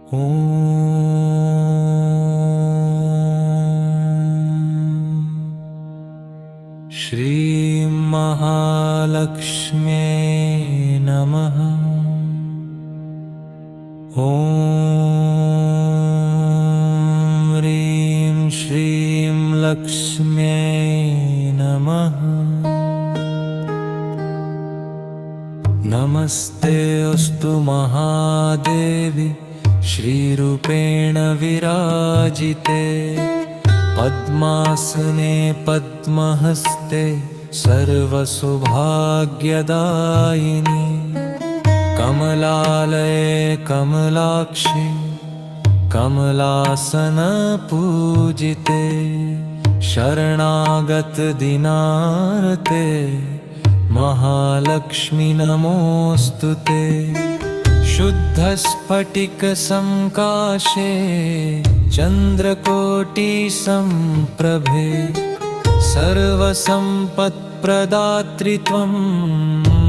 ॐ श्रीं महालक्ष्म्यै नमः। ॐ ह्रीं श्रीं लक्ष्म्यै नमः। नमस्ते अस्तु महादेवी श्रीरूपेण विराजिते, पद्मासने पद्महस्ते सर्वसौभाग्यदायिनी, कमलालये कमलाक्षि कमलासनपूजिते, शरणागतदीनार्ते महालक्ष्मी नमोऽस्तुते। शुद्धस्फटिकसंकाशे चन्द्रकोटिसंप्रभे, सर्वसम्पत्प्रदात्री त्वं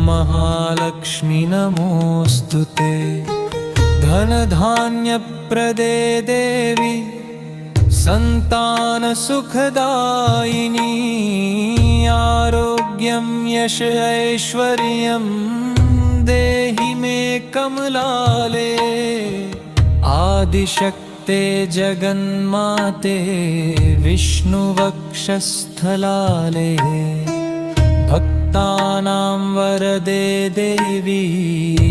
महालक्ष्मी नमोऽस्तुते। धनधान्यप्रदे देवी सन्तानसुखदायिनी, आरोग्यं यश ऐश्वर्यं देहि मे कमलाले। आदिशक्ते जगन्माते विष्णुवक्षस्थलाले, भक्तानां वरदे देवी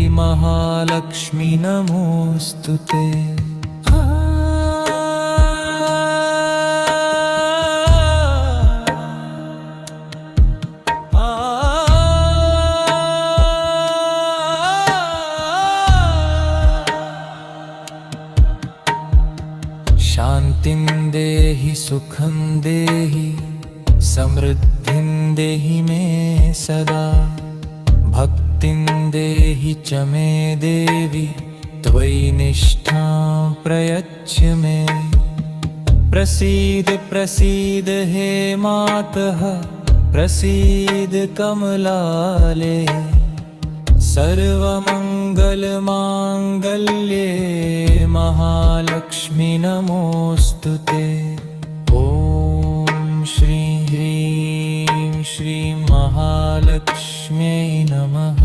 महालक्ष्मी नमोऽस्तुते। शान्तिं देहि सुखं देहि, समृद्धिं देहि मे सदा, भक्तिं देहि च मे देवी, त्वयि निष्ठां प्रयच्छ मे। प्रसीद प्रसीद हे मातः, प्रसीद कमलाले, सर्वमङ्गलमाङ्गल्ये महालक्ष्मी नमोऽस्तुते। ॐ श्रीं ह्रीं श्रीं महालक्ष्म्यै नमः।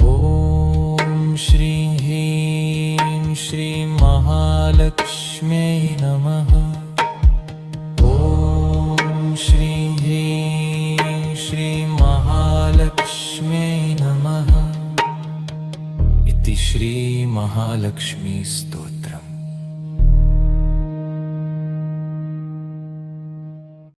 ॐ श्रीं ह्रीं श्रीं महालक्ष्म्यै नमः। ॐ श्रीं ह्रीं श्रीं महालक्ष्म्यै नमः। इति श्री महालक्ष्मी स्तोत्रम्।